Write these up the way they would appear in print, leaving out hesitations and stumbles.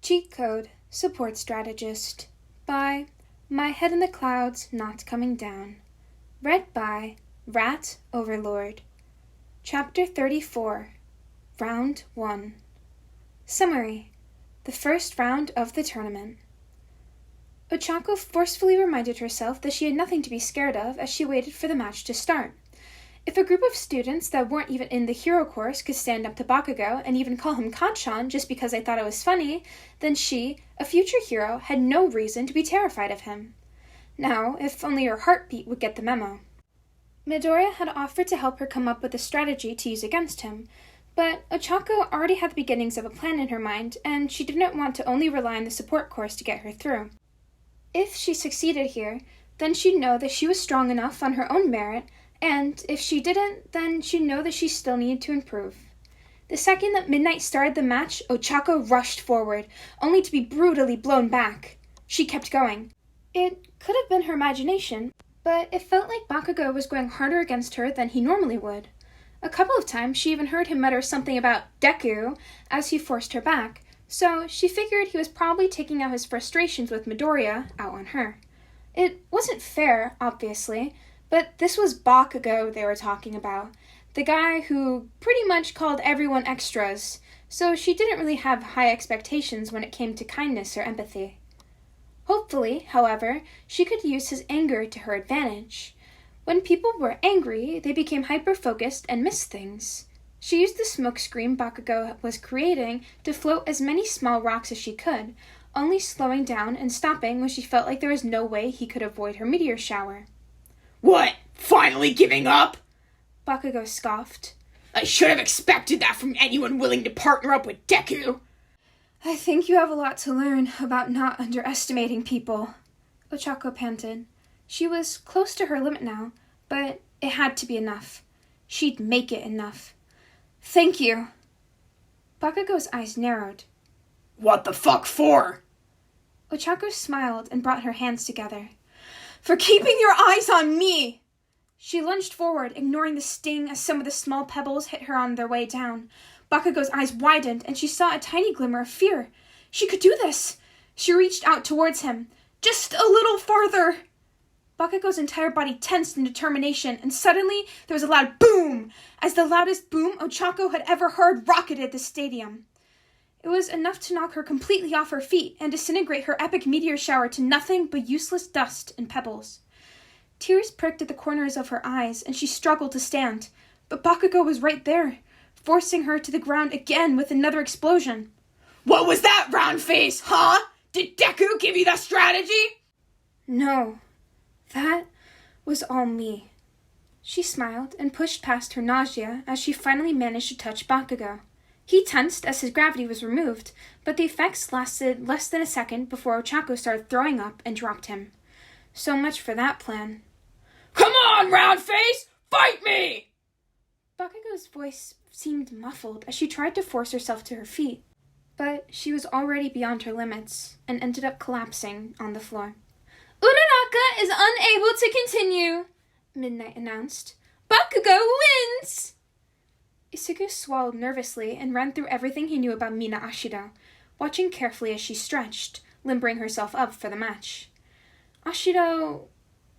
Cheat Code Support Strategist by myheadinthecoudsnotcomingdown. Read by Rat Overlord. Chapter 34. Round 1. Summary. The first round of the tournament. Ochako forcefully reminded herself that she had nothing to be scared of as she waited for the match to start. If a group of students that weren't even in the hero course could stand up to Bakugo and even call him Kacchan just because they thought it was funny, then she, a future hero, had no reason to be terrified of him. Now, if only her heartbeat would get the memo. Midoriya had offered to help her come up with a strategy to use against him, but Ochako already had the beginnings of a plan in her mind, and she didn't want to only rely on the support course to get her through. If she succeeded here, then she'd know that she was strong enough on her own merit, and if she didn't, then she'd know that she still needed to improve. The second that Midnight started the match, Ochako rushed forward, only to be brutally blown back. She kept going. It could have been her imagination, but it felt like Bakugo was going harder against her than he normally would. A couple of times she even heard him mutter something about Deku as he forced her back, so she figured he was probably taking out his frustrations with Midoriya out on her. It wasn't fair, obviously, but this was Bakugo they were talking about, the guy who pretty much called everyone extras, so she didn't really have high expectations when it came to kindness or empathy. Hopefully, however, she could use his anger to her advantage. When people were angry, they became hyper-focused and missed things. She used the smokescreen Bakugo was creating to float as many small rocks as she could, only slowing down and stopping when she felt like there was no way he could avoid her meteor shower. What? Finally giving up? Bakugo scoffed. I should have expected that from anyone willing to partner up with Deku. I think you have a lot to learn about not underestimating people, Ochako panted. She was close to her limit now, but it had to be enough. She'd make it enough. Thank you. Bakugo's eyes narrowed. What the fuck for? Ochako smiled and brought her hands together. For keeping your eyes on me! She lunged forward, ignoring the sting as some of the small pebbles hit her on their way down. Bakugo's eyes widened, and she saw a tiny glimmer of fear. She could do this! She reached out towards him. Just a little farther! Bakugo's entire body tensed in determination, and suddenly there was a loud boom, as the loudest boom Ochako had ever heard rocketed the stadium. It was enough to knock her completely off her feet and disintegrate her epic meteor shower to nothing but useless dust and pebbles. Tears pricked at the corners of her eyes, and she struggled to stand, but Bakugo was right there, forcing her to the ground again with another explosion. What was that, round face, huh? Did Deku give you that strategy? No, that was all me. She smiled and pushed past her nausea as she finally managed to touch Bakugo. He tensed as his gravity was removed, but the effects lasted less than a second before Ochako started throwing up and dropped him. So much for that plan. Come on, round face! Fight me! Bakugo's voice seemed muffled as she tried to force herself to her feet, but she was already beyond her limits and ended up collapsing on the floor. Uraraka is unable to continue, Midnight announced. Bakugo wins! Isuku swallowed nervously and ran through everything he knew about Mina Ashido, watching carefully as she stretched, limbering herself up for the match. Ashido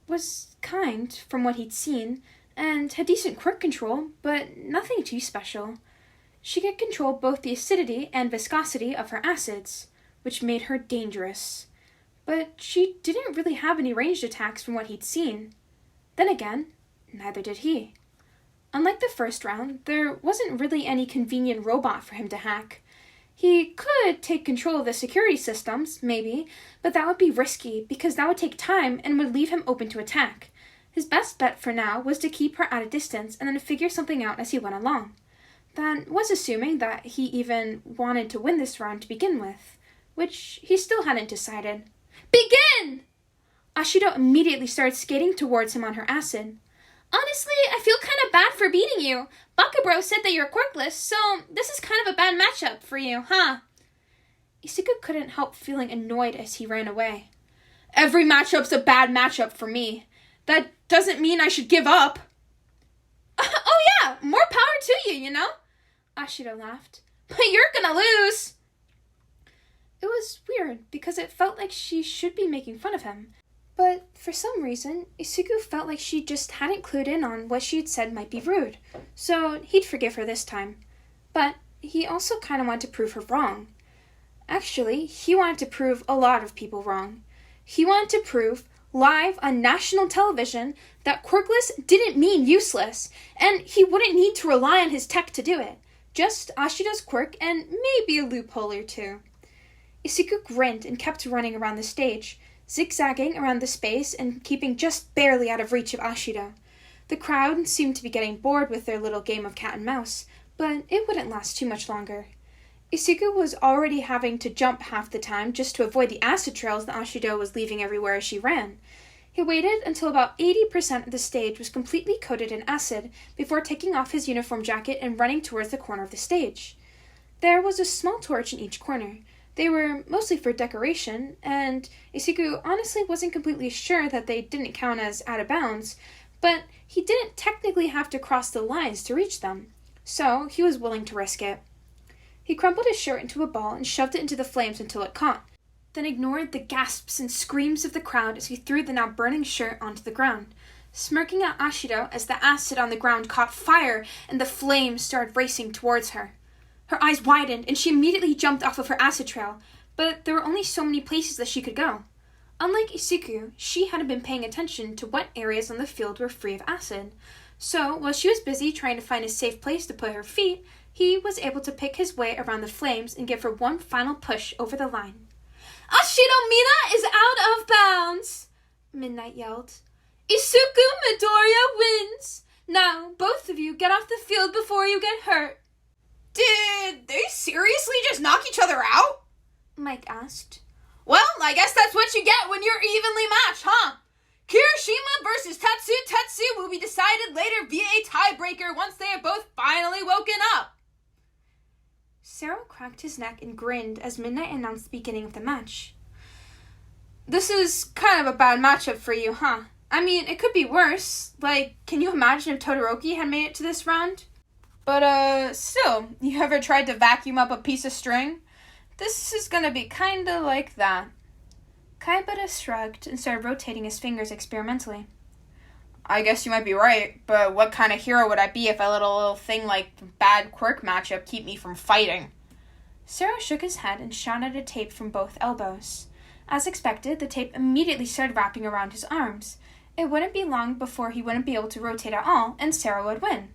was kind, from what he'd seen, and had decent quirk control, but nothing too special. She could control both the acidity and viscosity of her acids, which made her dangerous. But she didn't really have any ranged attacks from what he'd seen. Then again, neither did he. Unlike the first round, there wasn't really any convenient robot for him to hack. He could take control of the security systems, maybe, but that would be risky because that would take time and would leave him open to attack. His best bet for now was to keep her at a distance and then figure something out as he went along. That was assuming that he even wanted to win this round to begin with, which he still hadn't decided. Begin! Ashido immediately started skating towards him on her acid. Honestly, I feel kind of bad for beating you. Bakubro said that you're quirkless, so this is kind of a bad matchup for you, huh? Isuku couldn't help feeling annoyed as he ran away. Every matchup's a bad matchup for me. That doesn't mean I should give up. Oh yeah, more power to you, you know? Ashido laughed. But you're gonna lose. It was weird because it felt like she should be making fun of him. But for some reason, Isuku felt like she just hadn't clued in on what she had said might be rude, so he'd forgive her this time. But he also kind of wanted to prove her wrong. Actually, he wanted to prove a lot of people wrong. He wanted to prove, live on national television, that quirkless didn't mean useless, and he wouldn't need to rely on his tech to do it. Just Ashido's quirk and maybe a loophole or two. Isuku grinned and kept running around the stage, zigzagging around the space and keeping just barely out of reach of Ashido. The crowd seemed to be getting bored with their little game of cat and mouse, but it wouldn't last too much longer. Isuku was already having to jump half the time just to avoid the acid trails that Ashido was leaving everywhere as she ran. He waited until about 80% of the stage was completely coated in acid before taking off his uniform jacket and running towards the corner of the stage. There was a small torch in each corner. They were mostly for decoration, and Isuku honestly wasn't completely sure that they didn't count as out of bounds, but he didn't technically have to cross the lines to reach them, so he was willing to risk it. He crumpled his shirt into a ball and shoved it into the flames until it caught, then ignored the gasps and screams of the crowd as he threw the now burning shirt onto the ground, smirking at Ashido as the acid on the ground caught fire and the flames started racing towards her. Her eyes widened and she immediately jumped off of her acid trail, but there were only so many places that she could go. Unlike Isuku, she hadn't been paying attention to what areas on the field were free of acid, so while she was busy trying to find a safe place to put her feet, he was able to pick his way around the flames and give her one final push over the line. "Ashido Mina is out of bounds!" Midnight yelled. "Isuku Midoriya wins! Now, both of you get off the field before you get hurt." Did they seriously just knock each other out? Mike asked. Well, I guess that's what you get when you're evenly matched, huh? Kirishima versus Tetsu will be decided later via a tiebreaker once they have both finally woken up. Sero cracked his neck and grinned as Midnight announced the beginning of the match. This is kind of a bad matchup for you, huh? I mean, it could be worse. Like, can you imagine if Todoroki had made it to this round? But, still, you ever tried to vacuum up a piece of string? This is gonna be kinda like that. Kaibara shrugged and started rotating his fingers experimentally. I guess you might be right, but what kind of hero would I be if I let a little thing like bad quirk matchup keep me from fighting? Sero shook his head and shot at a tape from both elbows. As expected, the tape immediately started wrapping around his arms. It wouldn't be long before he wouldn't be able to rotate at all, and Sero would win.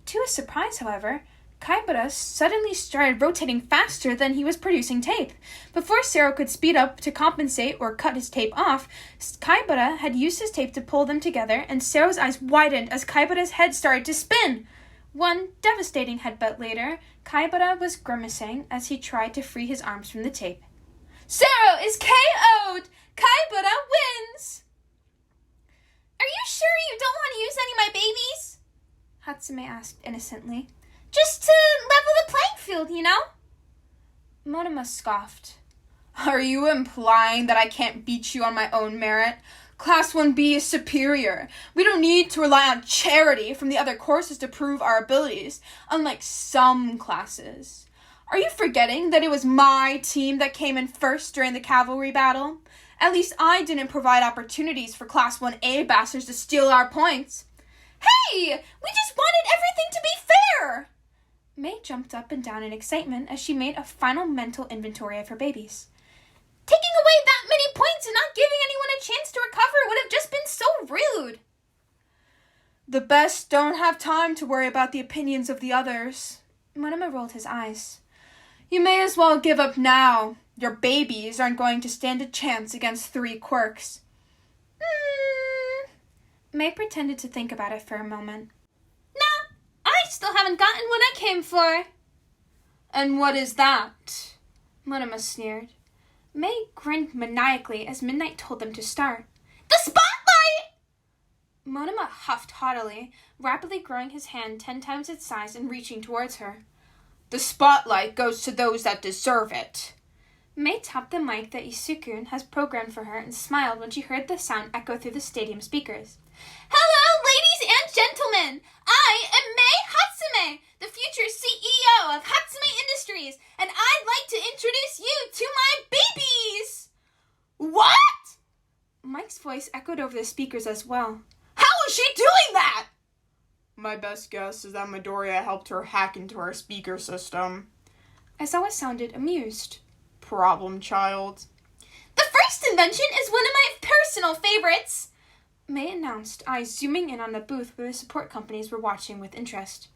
To his surprise, however, Kaibara suddenly started rotating faster than he was producing tape. Before Sero could speed up to compensate or cut his tape off, Kaibara had used his tape to pull them together, and Sero's eyes widened as Kaibara's head started to spin. One devastating headbutt later, Kaibara was grimacing as he tried to free his arms from the tape. Sero is KO'd! Kaibara wins! Are you sure you don't want to use any of my babies? Hatsume asked innocently. Just to level the playing field, you know? Monoma scoffed. Are you implying that I can't beat you on my own merit? Class 1B is superior. We don't need to rely on charity from the other courses to prove our abilities, unlike some classes. Are you forgetting that it was my team that came in first during the cavalry battle? At least I didn't provide opportunities for Class 1A bastards to steal our points. Hey! We just wanted everything to be fair! May jumped up and down in excitement as she made a final mental inventory of her babies. Taking away that many points and not giving anyone a chance to recover would have just been so rude. The best don't have time to worry about the opinions of the others. Monoma rolled his eyes. You may as well give up now. Your babies aren't going to stand a chance against 3 quirks. May pretended to think about it for a moment. Nah, I still haven't gotten what I came for. And what is that? Monoma sneered. May grinned maniacally as Midnight told them to start. The spotlight! Monoma huffed haughtily, rapidly growing his hand 10 times its size and reaching towards her. The spotlight goes to those that deserve it. May tapped the mic that Isuku has programmed for her and smiled when she heard the sound echo through the stadium speakers. Hello, ladies and gentlemen! I am May Hatsume, the future CEO of Hatsume Industries, and I'd like to introduce you to my voice echoed over the speakers as well. How is she doing that? My best guess is that Midoriya helped her hack into our speaker system. Aizawa sounded amused. Problem child. The first invention is one of my personal favorites, May announced, eyes zooming in on the booth where the support companies were watching with interest.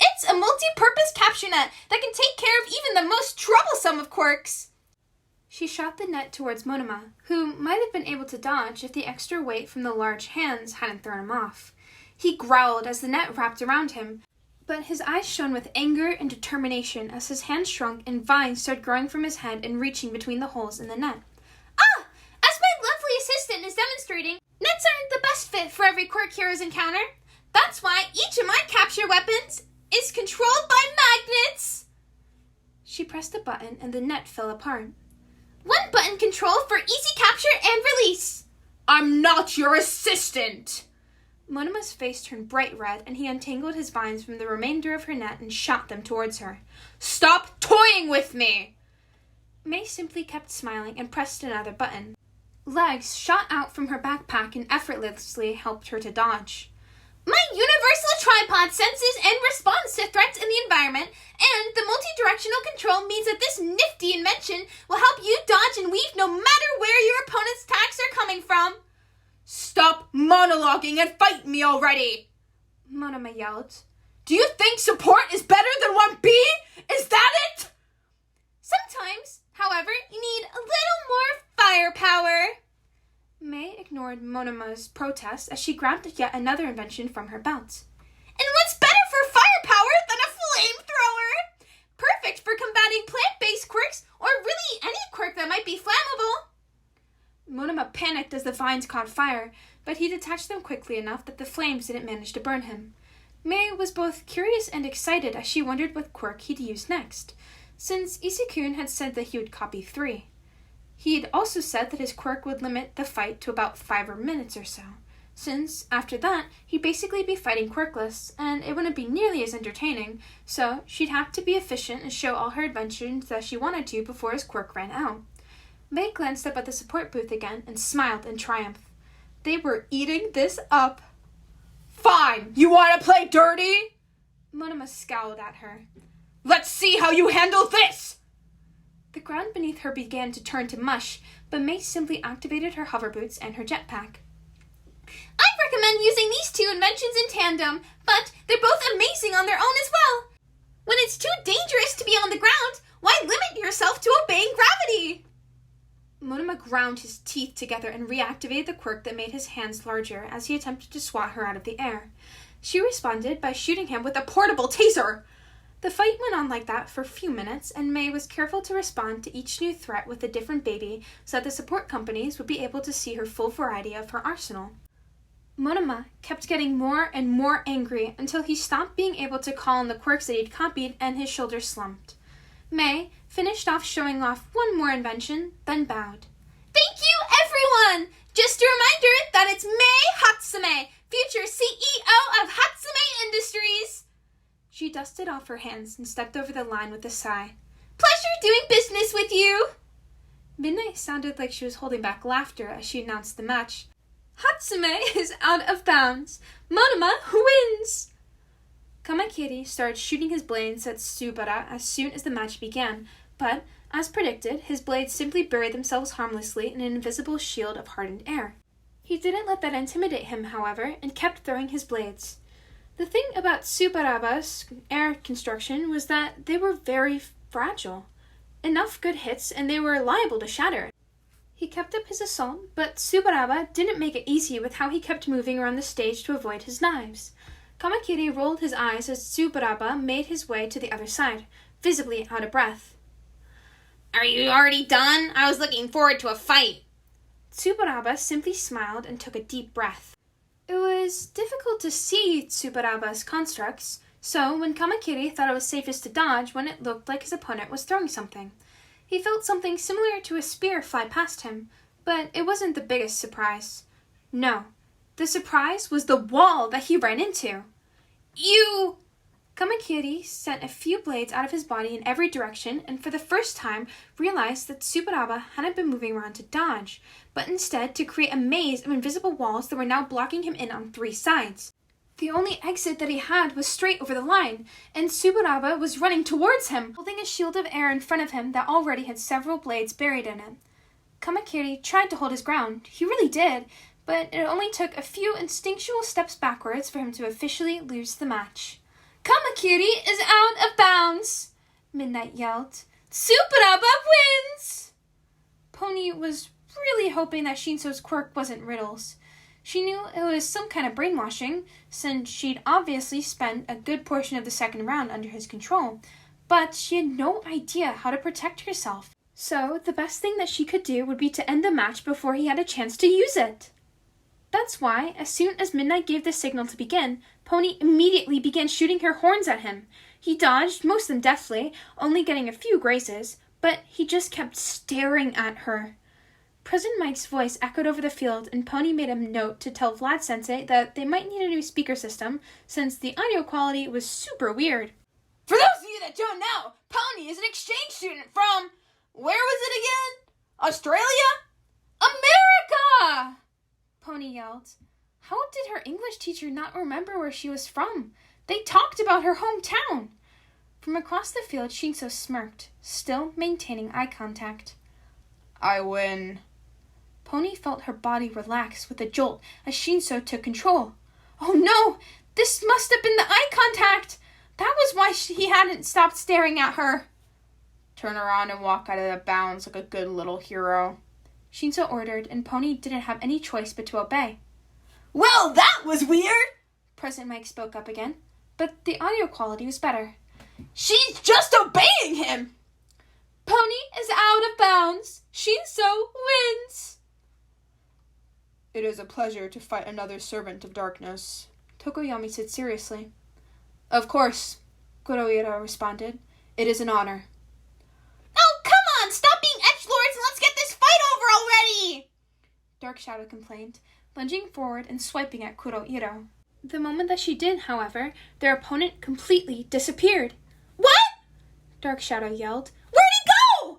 It's a multi-purpose capture net that can take care of even the most troublesome of quirks. She shot the net towards Monoma, who might have been able to dodge if the extra weight from the large hands hadn't thrown him off. He growled as the net wrapped around him, but his eyes shone with anger and determination as his hand shrunk and vines started growing from his head and reaching between the holes in the net. Ah! As my lovely assistant is demonstrating, nets aren't the best fit for every quirk heroes encounter. That's why each of my capture weapons is controlled by magnets. She pressed a button and the net fell apart. One button control for easy capture and release. I'm not your assistant! Monoma's face turned bright red and he untangled his vines from the remainder of her net and shot them towards her. Stop toying with me! May simply kept smiling and pressed another button. Legs shot out from her backpack and effortlessly helped her to dodge. My universal tripod senses and responds to threats in the environment, and the multi-directional control means that this nifty invention will help you dodge and weave no matter where your opponent's attacks are coming from. Stop monologuing and fight me already! Monoma yelled. Do you think support is better than 1B? Is that it? Sometimes, however, you need a little more firepower. May ignored Monoma's protest as she grabbed yet another invention from her belt. And what's better for firepower than a flamethrower? Perfect for combating plant-based quirks or really any quirk that might be flammable. Monoma panicked as the vines caught fire, but he detached them quickly enough that the flames didn't manage to burn him. May was both curious and excited as she wondered what quirk he'd use next, since Isakun had said that he would copy 3. He had also said that his quirk would limit the fight to about 5 minutes or so, since, after that, he'd basically be fighting quirkless, and it wouldn't be nearly as entertaining, so she'd have to be efficient and show all her inventions that she wanted to before his quirk ran out. May glanced up at the support booth again and smiled in triumph. They were eating this up. Fine, you want to play dirty? Monoma scowled at her. Let's see how you handle this! The ground beneath her began to turn to mush, but May simply activated her hover boots and her jetpack. I recommend using these two inventions in tandem, but they're both amazing on their own as well. When it's too dangerous to be on the ground, why limit yourself to obeying gravity? Monoma ground his teeth together and reactivated the quirk that made his hands larger as he attempted to swat her out of the air. She responded by shooting him with a portable taser. The fight went on like that for a few minutes, and May was careful to respond to each new threat with a different baby so that the support companies would be able to see her full variety of her arsenal. Monoma kept getting more and more angry until he stopped being able to call on the quirks that he'd copied and his shoulders slumped. May finished off showing off one more invention, then bowed. Thank you, everyone! Just a reminder that it's May Hatsume, future CEO of Hatsume Industries. She dusted off her hands and stepped over the line with a sigh. Pleasure doing business with you! Midnight sounded like she was holding back laughter as she announced the match. Hatsume is out of bounds. Monoma wins! Kamakiri started shooting his blades at Tsubara as soon as the match began, but, as predicted, his blades simply buried themselves harmlessly in an invisible shield of hardened air. He didn't let that intimidate him, however, and kept throwing his blades. The thing about Tsubaraba's air construction was that they were very fragile. Enough good hits and they were liable to shatter. He kept up his assault, but Tsubaraba didn't make it easy with how he kept moving around the stage to avoid his knives. Kamakiri rolled his eyes as Tsubaraba made his way to the other side, visibly out of breath. Are you already done? I was looking forward to a fight. Tsubaraba simply smiled and took a deep breath. It was difficult to see Tsubaraba's constructs, so when Kamakiri thought it was safest to dodge when it looked like his opponent was throwing something. He felt something similar to a spear fly past him, but it wasn't the biggest surprise. No, the surprise was the wall that he ran into. You... Kamakiri sent a few blades out of his body in every direction and for the first time realized that Tsubaraba hadn't been moving around to dodge, but instead to create a maze of invisible walls that were now blocking him in on 3 sides. The only exit that he had was straight over the line, and Tsubaraba was running towards him, holding a shield of air in front of him that already had several blades buried in it. Kamakiri tried to hold his ground, he really did, but it only took a few instinctual steps backwards for him to officially lose the match. Kamakiri is out of bounds, Midnight yelled. Tsubaraba wins! Pony was really hoping that Shinso's quirk wasn't riddles. She knew it was some kind of brainwashing, since she'd obviously spent a good portion of the second round under his control, but she had no idea how to protect herself. So the best thing that she could do would be to end the match before he had a chance to use it. That's why, as soon as Midnight gave the signal to begin, Pony immediately began shooting her horns at him. He dodged, most of them deftly, only getting a few grazes, but he just kept staring at her. President Mike's voice echoed over the field, and Pony made a note to tell Vlad Sensei that they might need a new speaker system, since the audio quality was super weird. For those of you that don't know, Pony is an exchange student from, where was it again? Australia? America! Pony yelled. How did her English teacher not remember where she was from? They talked about her hometown. From across the field, Shinso smirked, still maintaining eye contact. I win. Pony felt her body relax with a jolt as Shinso took control. Oh no! This must have been the eye contact! That was why he hadn't stopped staring at her. Turn around and walk out of the bounds like a good little hero, Shinso ordered, and Pony didn't have any choice but to obey. Well, that was weird! President Mike spoke up again, but the audio quality was better. She's just obeying him! Pony is out of bounds. Shinso wins. It is a pleasure to fight another servant of darkness, Tokoyami said seriously. Of course, Kurohiro responded. It is an honor. Oh, come on! Stop being edgelords and let's get this fight over already! Dark Shadow complained, lunging forward and swiping at Kurohiro. The moment that she did, however, their opponent completely disappeared. What? Dark Shadow yelled. Where'd he go?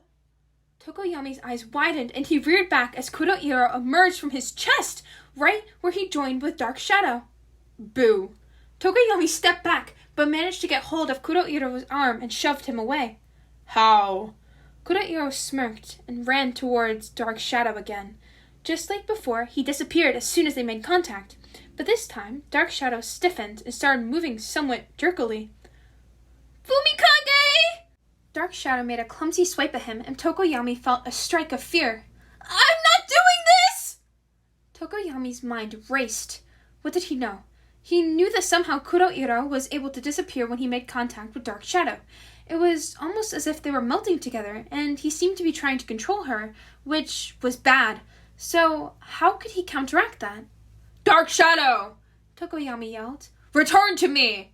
Tokoyami's eyes widened and he reared back as Kurohiro emerged from his chest, right where he joined with Dark Shadow. Boo. Tokoyami stepped back, but managed to get hold of Kurohiro's arm and shoved him away. How? Kurohiro smirked and ran towards Dark Shadow again. Just like before, he disappeared as soon as they made contact. But this time, Dark Shadow stiffened and started moving somewhat jerkily. Fumikage! Dark Shadow made a clumsy swipe at him, and Tokoyami felt a strike of fear. I'm not doing this! Tokoyami's mind raced. What did he know? He knew that somehow Kurohiro was able to disappear when he made contact with Dark Shadow. It was almost as if they were melting together, and he seemed to be trying to control her, which was bad. So how could he counteract that? Dark Shadow! Tokoyami yelled. Return to me!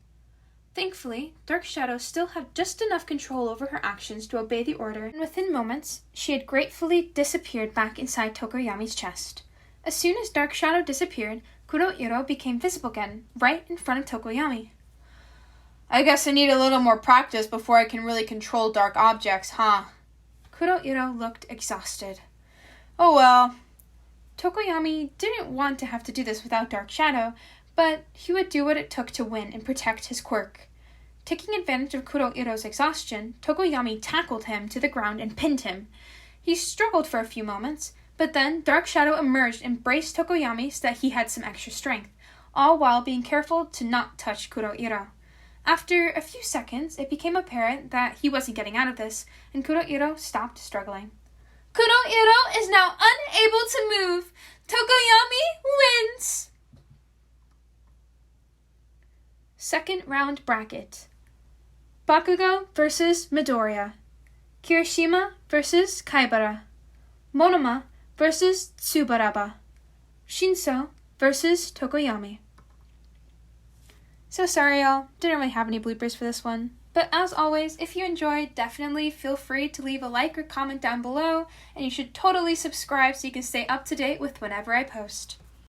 Thankfully, Dark Shadow still had just enough control over her actions to obey the order, and within moments, she had gratefully disappeared back inside Tokoyami's chest. As soon as Dark Shadow disappeared, Kurohiro became visible again, right in front of Tokoyami. I guess I need a little more practice before I can really control dark objects, huh? Kurohiro looked exhausted. Oh well. Tokoyami didn't want to have to do this without Dark Shadow, but he would do what it took to win and protect his quirk. Taking advantage of Kurohiro's exhaustion, Tokoyami tackled him to the ground and pinned him. He struggled for a few moments, but then Dark Shadow emerged and braced Tokoyami so that he had some extra strength, all while being careful to not touch Kurohiro. After a few seconds, it became apparent that he wasn't getting out of this, and Kurohiro stopped struggling. Kurohiro is now unable to move. Tokoyami wins. Second round bracket. Bakugo versus Midoriya. Kirishima versus Kaibara. Monoma versus Tsubaraba. Shinso versus Tokoyami. So sorry y'all, didn't really have any bloopers for this one. But as always, if you enjoyed, definitely feel free to leave a like or comment down below, and you should totally subscribe so you can stay up to date with whenever I post.